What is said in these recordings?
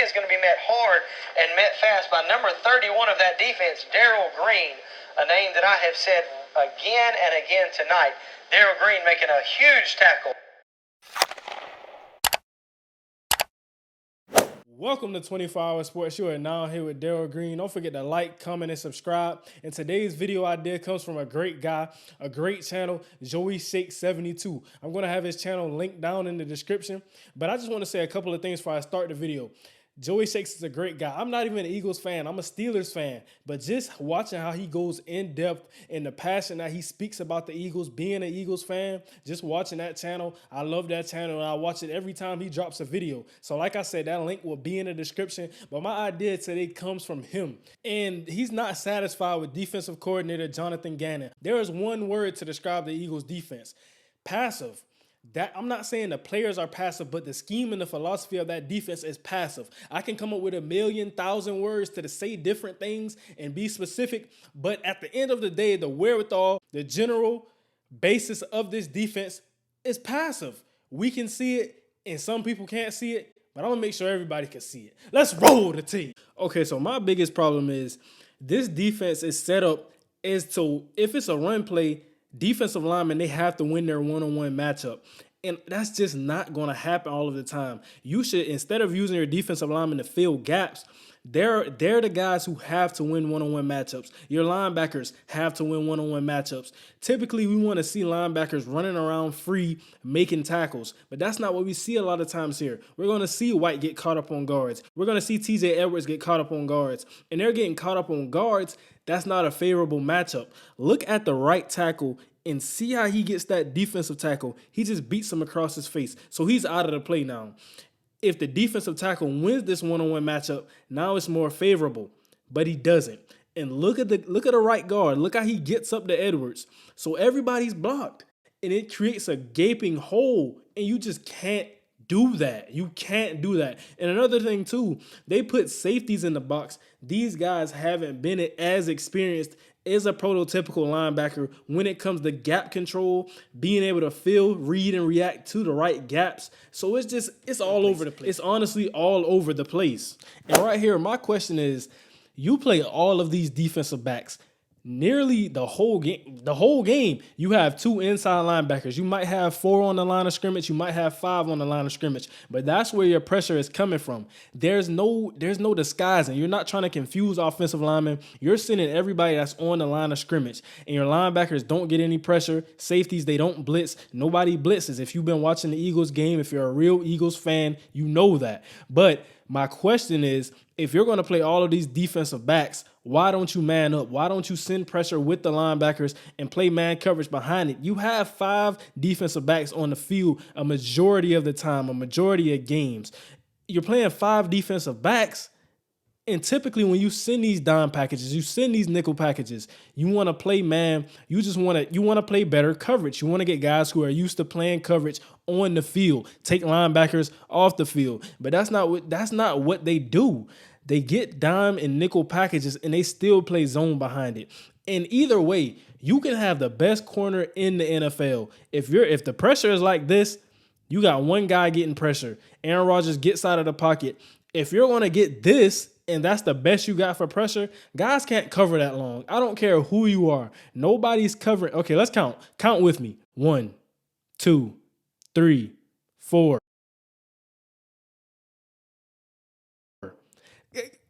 is going to be met hard and met fast by number 31 of that defense, Daryl Green, a name that I have said again and again tonight. Daryl Green making a huge tackle. Welcome to 24-Hour Sports. You are now here with Daryl Green. Don't forget to like, comment, and subscribe. And today's video idea comes from a great guy, a great channel, Joey672. I'm going to have his channel linked down in the description. But I just want to say a couple of things before I start the video. Joey Shakes is a great guy. I'm not even an Eagles fan. I'm a Steelers fan. But just watching how he goes in depth and the passion that he speaks about the Eagles, being an Eagles fan, just watching that channel, I love that channel, and I watch it every time he drops a video. So like I said, that link will be in the description. But my idea today comes from him. And he's not satisfied with defensive coordinator Jonathan Gannon. There is one word to describe the Eagles defense: passive. That I'm not saying the players are passive, but the scheme and the philosophy of that defense is passive. I can come up with 1,000,000 words to say different things and be specific, but at the end of the day, the wherewithal, the general basis of this defense is passive. We can see it, and some people can't see it, but I'm gonna make sure everybody can see it. Let's roll the tape. Okay, so my biggest problem is this defense is set up as to, if it's a run play, defensive linemen, they have to win their one-on-one matchup. And that's just not going to happen all of the time. You should, instead of using your defensive linemen to fill gaps, they're the guys who have to win one-on-one matchups. Your linebackers have to win one-on-one matchups. Typically, we want to see linebackers running around free, making tackles. But that's not what we see a lot of times here. We're going to see White get caught up on guards. We're going to see TJ Edwards get caught up on guards. And they're getting caught up on guards. That's not a favorable matchup. Look at the right tackle and see how he gets that defensive tackle. He just beats him across his face. So he's out of the play now. If the defensive tackle wins this one-on-one matchup, now it's more favorable. But he doesn't. And look at the right guard. Look how he gets up to Edwards. So everybody's blocked. And it creates a gaping hole. And you just can't do that. You can't do that. And another thing too, they put safeties in the box. These guys haven't been as experienced as a prototypical linebacker when it comes to gap control, being able to feel, read, and react to the right gaps. So it's all over the place. It's honestly all over the place. And right here, my question is, you play all of these defensive backs nearly the whole game. You have 2 inside linebackers. You might have 4 on the line of scrimmage. You might have 5 on the line of scrimmage. But that's where your pressure is coming from. There's no disguising. You're not trying to confuse offensive linemen. You're sending everybody that's on the line of scrimmage. And your linebackers don't get any pressure. Safeties, they don't blitz. Nobody blitzes. If you've been watching the Eagles game, if you're a real Eagles fan, you know that. But my question is, if you're going to play all of these defensive backs, why don't you man up? Why don't you send pressure with the linebackers and play man coverage behind it? You have 5 defensive backs on the field a majority of the time, a majority of games. You're playing 5 defensive backs, and typically when you send these dime packages, you send these nickel packages, you want to play man. You want to play better coverage. You want to get guys who are used to playing coverage on the field, take linebackers off the field. But that's not what they do. They get dime and nickel packages and they still play zone behind it. And either way, you can have the best corner in the NFL. If the pressure is like this, you got one guy getting pressure. Aaron Rodgers gets out of the pocket. If you're going to get this and that's the best you got for pressure, guys can't cover that long. I don't care who you are. Nobody's covering. Okay, let's count. Count with me. 1, 2, 3, 4.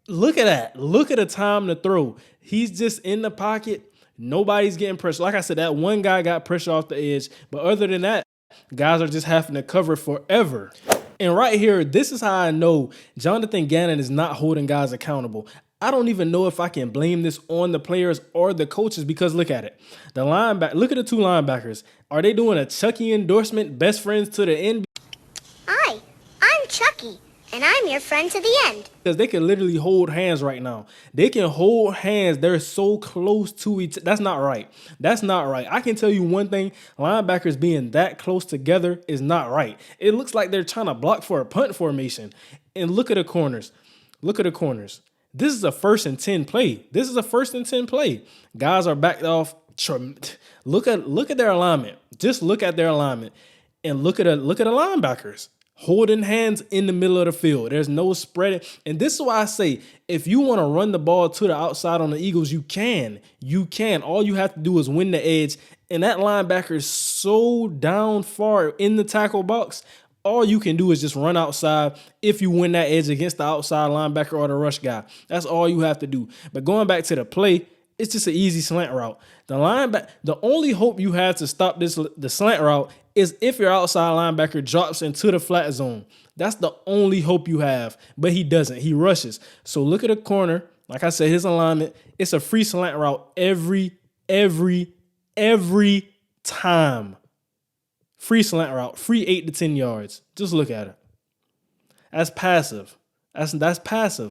Look at that. Look at the time to throw. He's just in the pocket. Nobody's getting pressure. Like I said, that one guy got pressure off the edge. But other than that, guys are just having to cover forever. And right here, this is how I know Jonathan Gannon is not holding guys accountable. I don't even know if I can blame this on the players or the coaches, because look at it. Look at the 2 linebackers. Are they doing a Chucky endorsement, best friends to the end? Hi, I'm Chucky. And I'm your friend to the end. Because they can literally hold hands right now. They can hold hands. They're so close to each other. That's not right. That's not right. I can tell you one thing. Linebackers being that close together is not right. It looks like they're trying to block for a punt formation. And look at the corners. Look at the corners. This is a 1st and 10 play. This is a 1st and 10 play. Guys are backed off. Look at their alignment. Just look at their alignment. And look at the linebackers. holding hands in the middle of the field. There's no spreading. And this is why I say, if you want to run the ball to the outside on the Eagles, you can. You can. All you have to do is win the edge. And that linebacker is so down far in the tackle box, all you can do is just run outside if you win that edge against the outside linebacker or the rush guy. That's all you have to do. But going back to the play, it's just an easy slant route. The only hope you have to stop the slant route is if your outside linebacker drops into the flat zone. That's the only hope you have. But he doesn't. He rushes. So look at the corner. Like I said, his alignment, it's a free slant route every time. Free slant route, free 8 to 10 yards. Just look at it. That's passive. That's passive.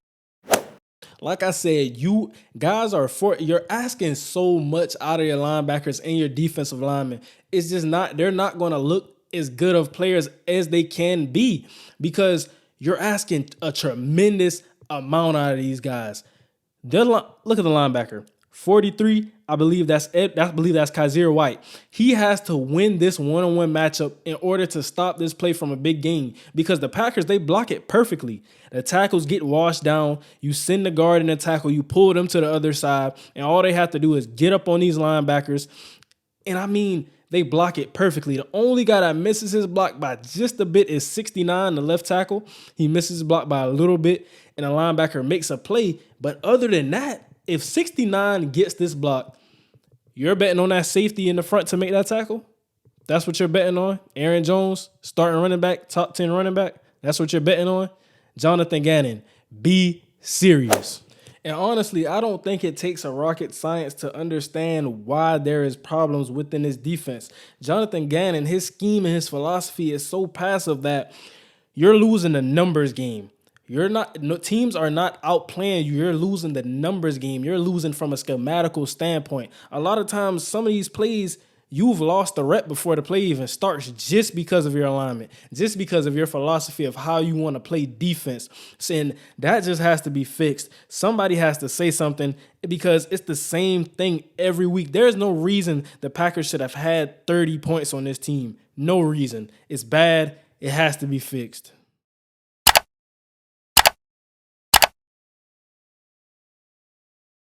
Like I said, you guys you're asking so much out of your linebackers and your defensive linemen. It's just they're not going to look as good of players as they can be because you're asking a tremendous amount out of these guys. Look at the linebacker. 43, I believe that's Kaiser White. He has to win this one-on-one matchup in order to stop this play from a big gain because the Packers, they block it perfectly. The tackles get washed down. You send the guard in the tackle. You pull them to the other side, and all they have to do is get up on these linebackers. And I mean, they block it perfectly. The only guy that misses his block by just a bit is 69, the left tackle. He misses his block by a little bit, and the linebacker makes a play. But other than that, if 69 gets this block, you're betting on that safety in the front to make that tackle? That's what you're betting on? Aaron Jones, starting running back, top 10 running back? That's what you're betting on? Jonathan Gannon, be serious. And honestly, I don't think it takes a rocket science to understand why there is problems within this defense. Jonathan Gannon, his scheme and his philosophy is so passive that you're losing the numbers game. Teams are not outplaying you. You're losing the numbers game. You're losing from a schematical standpoint. A lot of times, some of these plays, you've lost the rep before the play even starts just because of your alignment, just because of your philosophy of how you want to play defense. And that just has to be fixed. Somebody has to say something because it's the same thing every week. There's no reason the Packers should have had 30 points on this team. No reason. It's bad. It has to be fixed.